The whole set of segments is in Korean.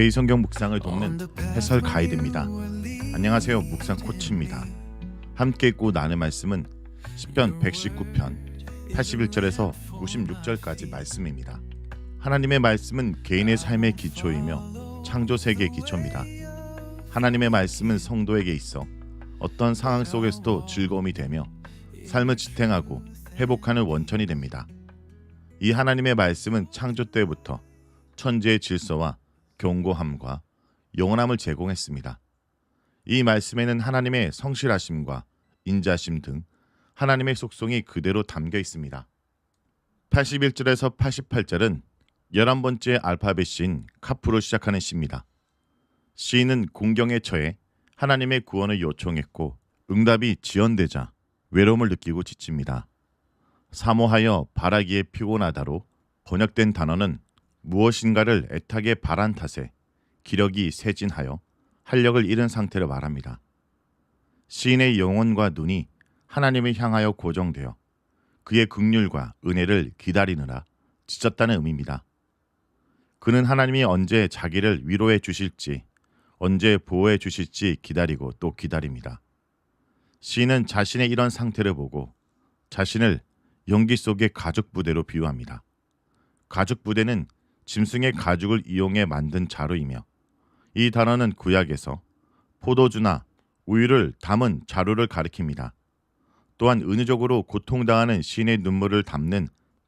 매일 성경 묵상을 돕는 해설 가이드입니다. 안녕하세요. 묵상 코치입니다. 함께 읽고 나눌 말씀은 시편 119편 81절에서 96절까지 말씀입니다. 하나님의 말씀은 개인의 삶의 기초이며 창조 세계의 기초입니다. 하나님의 말씀은 성도에게 있어 어떤 상황 속에서도 즐거움이 되며 삶을 지탱하고 회복하는 원천이 됩니다. 이 하나님의 말씀은 창조 때부터 천지의 질서와 견고함과 영원함을 제공했습니다. 이 말씀에는 하나님의 성실하심과 인자심 등 하나님의 속성이 그대로 담겨 있습니다. 81절에서 88절은 11번째 알파벳인 카프로 시작하는 시입니다. 시인은 공경에 처해 하나님의 구원을 요청했고 응답이 지연되자 외로움을 느끼고 지칩니다. 사모하여 바라기에 피곤하다로 번역된 단어는 무엇인가를 애타게 바란 탓에 기력이 쇠진하여 활력을 잃은 상태를 말합니다. 시인의 영혼과 눈이 하나님을 향하여 고정되어 그의 긍휼과 은혜를 기다리느라 지쳤다는 의미입니다. 그는 하나님이 언제 자기를 위로해 주실지, 언제 보호해 주실지 기다리고 또 기다립니다. 시인은 자신의 이런 상태를 보고 자신을 연기 속의 가죽 부대로 비유합니다. 가죽 부대는 짐승의 가죽을 이용해 만든 자루이며 이 단어는 구약에서 포도주나 우유를 담은 자루를 가리킵니다. 또한 은유적으로 고통당하는 시인의 눈물을 담는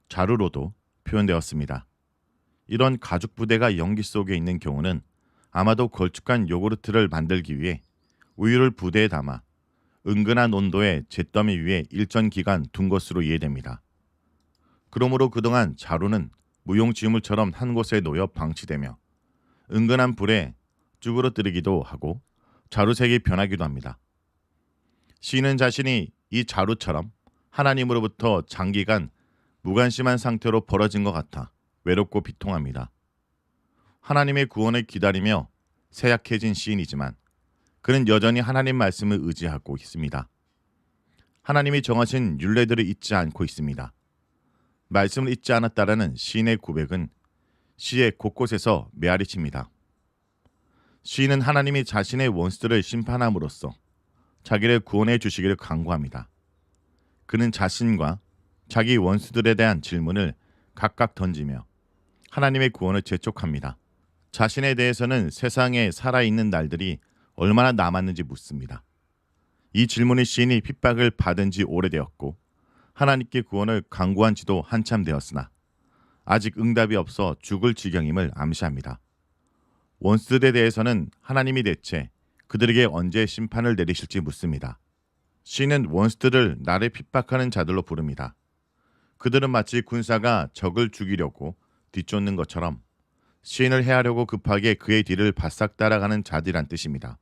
자루로도 표현되었습니다. 이런 가죽 부대가 연기 속에 있는 경우는 아마도 걸쭉한 요구르트를 만들기 위해 우유를 부대에 담아 은근한 온도의 잿더미 위에 일정 기간 둔 것으로 이해됩니다. 그러므로 그동안 자루는 무용지물처럼 한 곳에 놓여 방치되며 은근한 불에 쭈그러뜨리기도 하고 자루색이 변하기도 합니다. 시인은 자신이 이 자루처럼 하나님으로부터 장기간 무관심한 상태로 벌어진 것 같아 외롭고 비통합니다. 하나님의 구원을 기다리며 쇠약해진 시인이지만 그는 여전히 하나님 말씀을 의지하고 있습니다. 하나님이 정하신 율례들을 잊지 않고 있습니다. 말씀을 잊지 않았다라는 시인의 고백은 시의 곳곳에서 메아리칩니다. 시인은 하나님이 자신의 원수들을 심판함으로써 자기를 구원해 주시기를 간구합니다. 그는 자신과 자기 원수들에 대한 질문을 각각 던지며 하나님의 구원을 재촉합니다. 자신에 대해서는 세상에 살아있는 날들이 얼마나 남았는지 묻습니다. 이 질문의 시인이 핍박을 받은 지 오래되었고 하나님께 구원을 간구한 지도 한참 되었으나 아직 응답이 없어 죽을 지경임을 암시합니다. 원수들에 대해서는 하나님이 대체 그들에게 언제 심판을 내리실지 묻습니다. 시인은 원수들을 나를 핍박하는 자들로 부릅니다. 그들은 마치 군사가 적을 죽이려고 뒤쫓는 것처럼 시인을 해하려고 급하게 그의 뒤를 바싹 따라가는 자들이란 뜻입니다.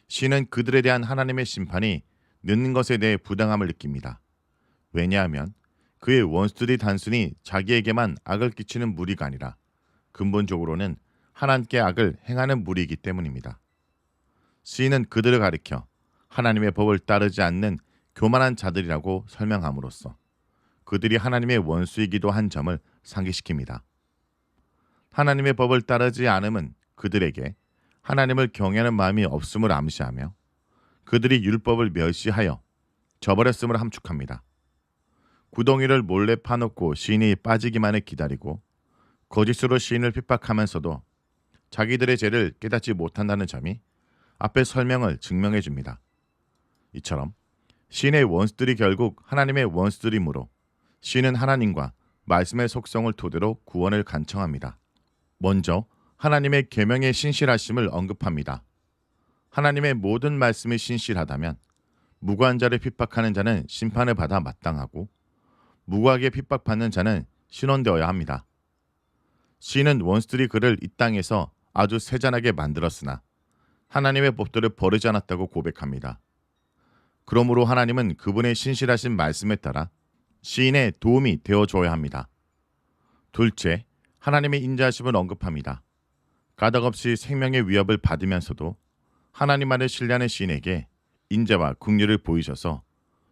시인은 그들에 대한 하나님의 심판이 늦는 것에 대해 부당함을 느낍니다. 왜냐하면 그의 원수들이 단순히 자기에게만 악을 끼치는 무리가 아니라 근본적으로는 하나님께 악을 행하는 무리이기 때문입니다. 시인은 그들을 가리켜 하나님의 법을 따르지 않는 교만한 자들이라고 설명함으로써 그들이 하나님의 원수이기도 한 점을 상기시킵니다. 하나님의 법을 따르지 않음은 그들에게 하나님을 경외하는 마음이 없음을 암시하며 그들이 율법을 멸시하여 저버렸음을 함축합니다. 구덩이를 몰래 파놓고 시인이 빠지기만을 기다리고 거짓으로 시인을 핍박하면서도 자기들의 죄를 깨닫지 못한다는 점이 앞의 설명을 증명해 줍니다. 이처럼 시인의 원수들이 결국 하나님의 원수들이므로 시인은 하나님과 말씀의 속성을 토대로 구원을 간청합니다. 먼저 하나님의 계명의 신실하심을 언급합니다. 하나님의 모든 말씀이 신실하다면 무고한 자를 핍박하는 자는 심판을 받아 마땅하고 무고하게 핍박받는 자는 신원되어야 합니다. 시인은 원수들이 그를 이 땅에서 아주 세잔하게 만들었으나 하나님의 법도를 버리지 않았다고 고백합니다. 그러므로 하나님은 그분의 신실하신 말씀에 따라 시인의 도움이 되어줘야 합니다. 둘째, 하나님의 인자하심을 언급합니다. 가닥없이 생명의 위협을 받으면서도 하나님만을 신뢰하는 시인에게 인자와 긍휼을 보이셔서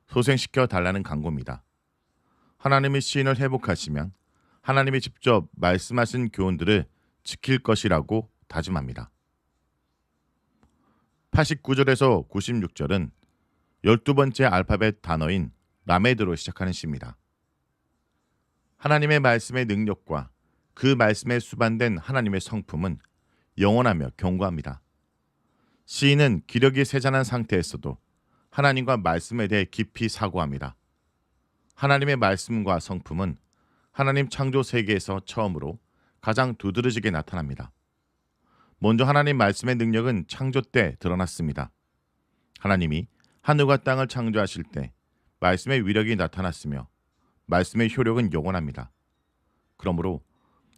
소생시켜 달라는 간구입니다. 하나님이 시인을 회복하시면 하나님이 직접 말씀하신 교훈들을 지킬 것이라고 다짐합니다. 89절에서 96절은 12번째 알파벳 단어인 라메드로 시작하는 시입니다. 하나님의 말씀의 능력과 그 말씀에 수반된 하나님의 성품은 영원하며 견고합니다. 시인은 기력이 세잔한 상태에서도 하나님과 말씀에 대해 깊이 사고합니다. 하나님의 말씀과 성품은 하나님 창조 세계에서 처음으로 가장 두드러지게 나타납니다. 먼저 하나님 말씀의 능력은 창조 때 드러났습니다. 하나님이 하늘과 땅을 창조하실 때 말씀의 위력이 나타났으며 말씀의 효력은 영원합니다. 그러므로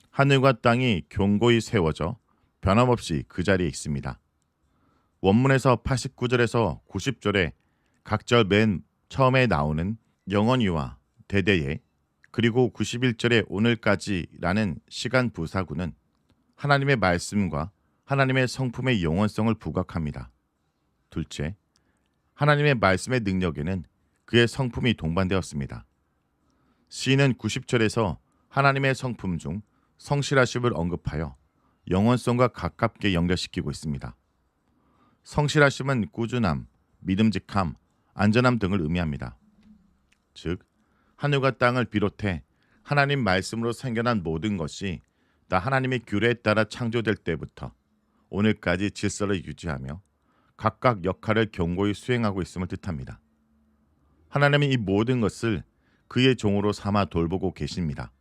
하늘과 땅이 견고히 세워져 변함없이 그 자리에 있습니다. 원문에서 89절에서 90절에 각절 맨 처음에 나오는 영원히와 대대에 그리고 91절에 오늘까지라는 시간 부사구는 하나님의 말씀과 하나님의 성품의 영원성을 부각합니다. 둘째, 하나님의 말씀의 능력에는 그의 성품이 동반되었습니다. 시인은 90절에서 하나님의 성품 중 성실하심을 언급하여 영원성과 가깝게 연결시키고 있습니다. 성실하심은 꾸준함, 믿음직함, 안전함 등을 의미합니다. 즉, 하늘과 땅을 비롯해 하나님 말씀으로 생겨난 모든 것이 다 하나님의 규례에 따라 창조될 때부터 오늘까지 질서를 유지하며 각각 역할을 견고히 수행하고 있음을 뜻합니다. 하나님은 이 모든 것을 그의 종으로 삼아 돌보고 계십니다.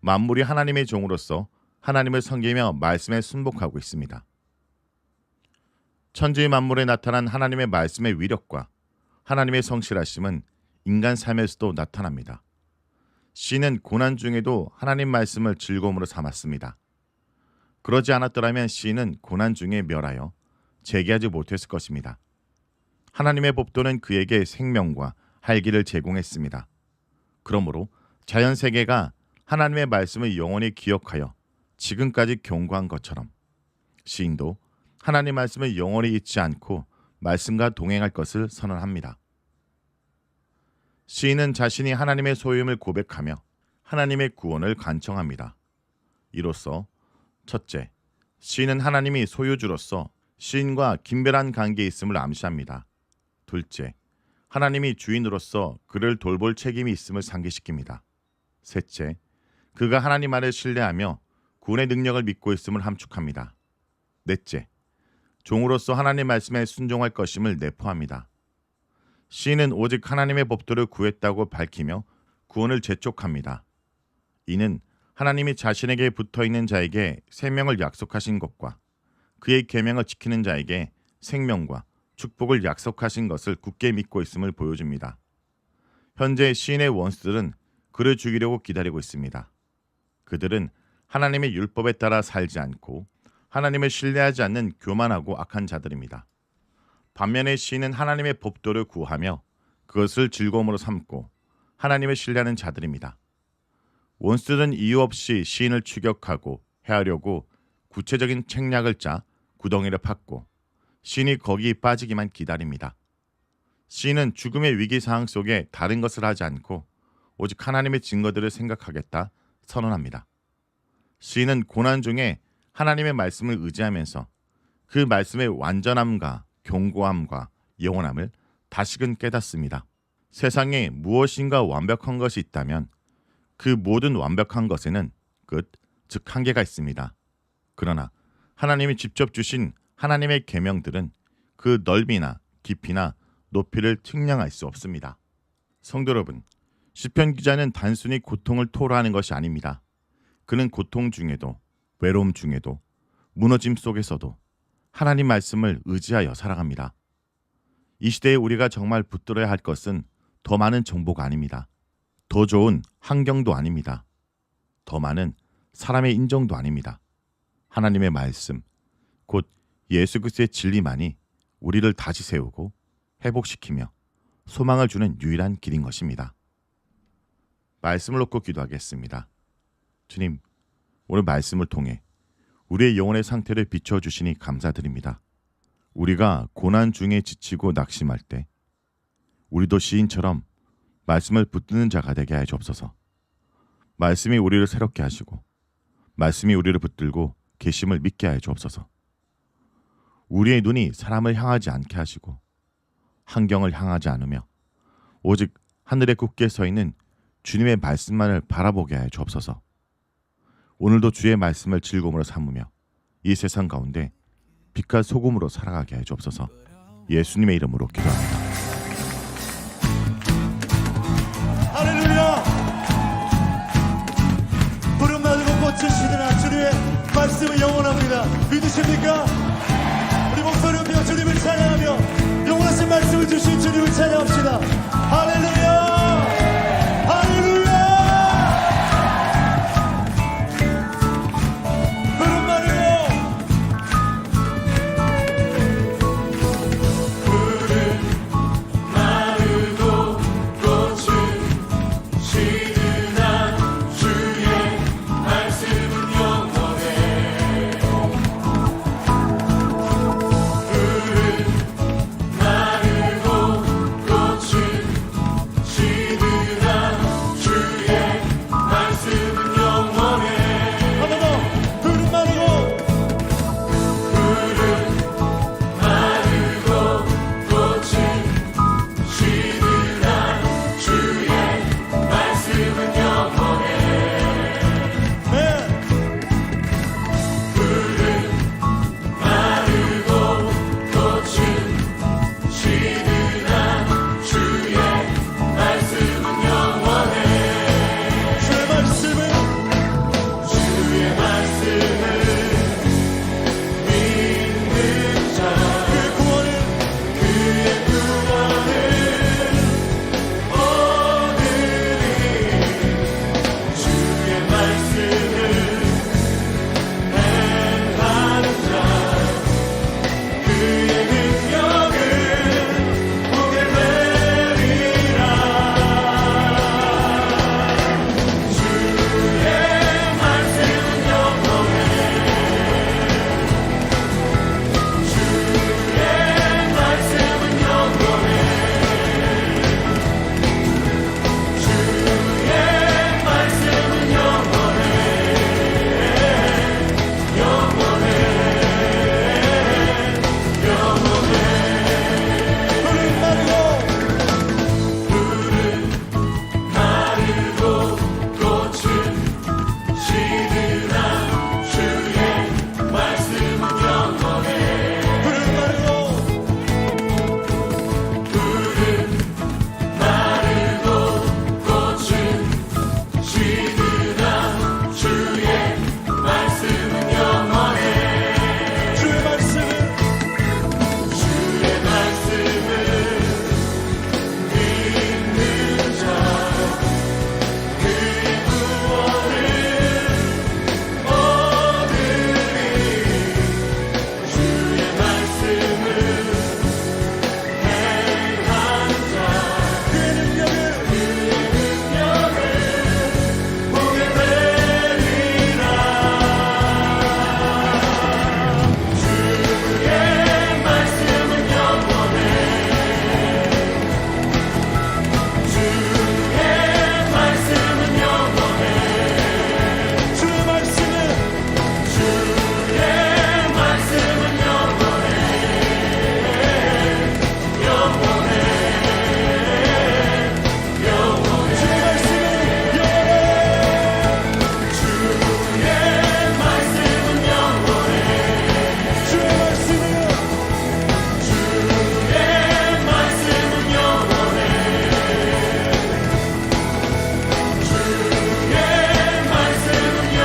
만물이 하나님의 종으로서 하나님을 섬기며 말씀에 순복하고 있습니다. 천지 만물에 나타난 하나님의 말씀의 위력과 하나님의 성실하심은 인간 삶에서도 나타납니다. 시인은 고난 중에도 하나님 말씀을 즐거움으로 삼았습니다. 그러지 않았더라면 시인은 고난 중에 멸하여 재기하지 못했을 것입니다. 하나님의 법도는 그에게 생명과 활기를 제공했습니다. 그러므로 자연 세계가 하나님의 말씀을 영원히 기억하여 지금까지 견고한 것처럼 시인도 하나님 말씀을 영원히 잊지 않고 말씀과 동행할 것을 선언합니다. 시인은 자신이 하나님의 소유임을 고백하며 하나님의 구원을 간청합니다. 이로써 첫째, 시인은 하나님이 소유주로서 시인과 긴밀한 관계에 있음을 암시합니다. 둘째, 하나님이 주인으로서 그를 돌볼 책임이 있음을 상기시킵니다. 셋째, 그가 하나님 안을 신뢰하며 구원의 능력을 믿고 있음을 함축합니다. 넷째, 종으로서 하나님 말씀에 순종할 것임을 내포합니다. 시인은 오직 하나님의 법도를 구했다고 밝히며 구원을 재촉합니다. 이는 하나님이 자신에게 붙어있는 자에게 생명을 약속하신 것과 그의 계명을 지키는 자에게 생명과 축복을 약속하신 것을 굳게 믿고 있음을 보여줍니다. 현재 시인의 원수들은 그를 죽이려고 기다리고 있습니다. 그들은 하나님의 율법에 따라 살지 않고 하나님을 신뢰하지 않는 교만하고 악한 자들입니다. 반면에 시인은 하나님의 법도를 구하며 그것을 즐거움으로 삼고 하나님을 신뢰하는 자들입니다. 원수들은 이유 없이 시인을 추격하고 해하려고 구체적인 책략을 짜 구덩이를 팠고 시인이 거기 빠지기만 기다립니다. 시인은 죽음의 위기 상황 속에 다른 것을 하지 않고 오직 하나님의 증거들을 생각하겠다 선언합니다. 시인은 고난 중에 하나님의 말씀을 의지하면서 그 말씀의 완전함과 견고함과 영원함을 다시금 깨닫습니다. 세상에 무엇인가 완벽한 것이 있다면 그 모든 완벽한 것에는 끝, 즉 한계가 있습니다. 그러나 하나님이 직접 주신 하나님의 계명들은 그 넓이나 깊이나 높이를 측량할 수 없습니다. 성도 여러분, 시편 기자는 단순히 고통을 토로하는 것이 아닙니다. 그는 고통 중에도 외로움 중에도 무너짐 속에서도 하나님 말씀을 의지하여 살아갑니다. 이 시대에 우리가 정말 붙들어야 할 것은 더 많은 정보가 아닙니다. 더 좋은 환경도 아닙니다. 더 많은 사람의 인정도 아닙니다. 하나님의 말씀, 곧 예수 그리스도의 진리만이 우리를 다시 세우고 회복시키며 소망을 주는 유일한 길인 것입니다. 말씀을 놓고 기도하겠습니다. 주님, 오늘 말씀을 통해 우리의 영혼의 상태를 비춰주시니 감사드립니다. 우리가 고난 중에 지치고 낙심할 때 우리도 시인처럼 말씀을 붙드는 자가 되게 하여 주옵소서. 말씀이 우리를 새롭게 하시고 말씀이 우리를 붙들고 계심을 믿게 하여 주옵소서. 우리의 눈이 사람을 향하지 않게 하시고 환경을 향하지 않으며 오직 하늘에 굳게 서 있는 주님의 말씀만을 바라보게 하여 주옵소서. 오늘도 주의 말씀을 즐거움으로 삼으며 이 세상 가운데 빛과 소금으로 살아가게 하여 주옵소서. 예수님의 이름으로 기도합니다. 할렐루야. 부름 받고 꽃을 시드나 주님의 말씀은 영원합니다. 믿으십니까? 우리 목소리 높여 주님을 찬양하며 영원하신 말씀을 주신 주님을 찬양합시다. 할렐루야. 할렐루야. 부름 마르고 꽃은 시드나 주의 말씀은 영원해. 마르고 꽃은 시드나 주의 말씀은 영원해. 한 번 더. 부름 마르고 마르고 꽃은 시드나 주의 말씀은 영원해. 네. 마르고 꽃은 시드나 주의 말씀은 영원해. 주의 말씀은 주의 말씀을 믿는 자 그의 구원은 그의 구원을 얻으리. 주의 말씀을 행하는 자 그의 능력을 보게 되리라. 주의 말씀은 영원해. 주의 말씀은 영원해. 주의 말씀은 영원해. 부름 마르고 마르고 꽃은 시드나 주의 말씀은 영원해. 부름 마르고 마르고 꽃은 시드나 주의 말씀은 영원해. 주의 말씀은 주의 말씀을 믿는 자 그의 구원을 얻으리. 주의 말씀을 행하는 자 그의 능력을 보게 되리라. 주의 말씀은 영원해. 주의 말씀은 영원해. 주의 말씀은 주의 말씀은 주의 말씀은 영원해. 주의 말씀은 영원해. 주의 말씀은 주의 말씀은 영원해. 주의 말씀은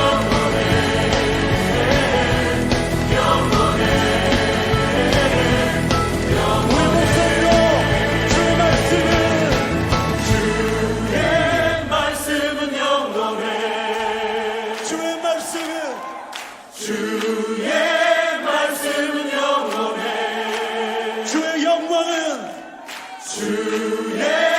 우리 목소리로 주의 말씀은 주의 말씀은 영원해. 주의 말씀은 주의 말씀은 영원해. 주의 영광은 주의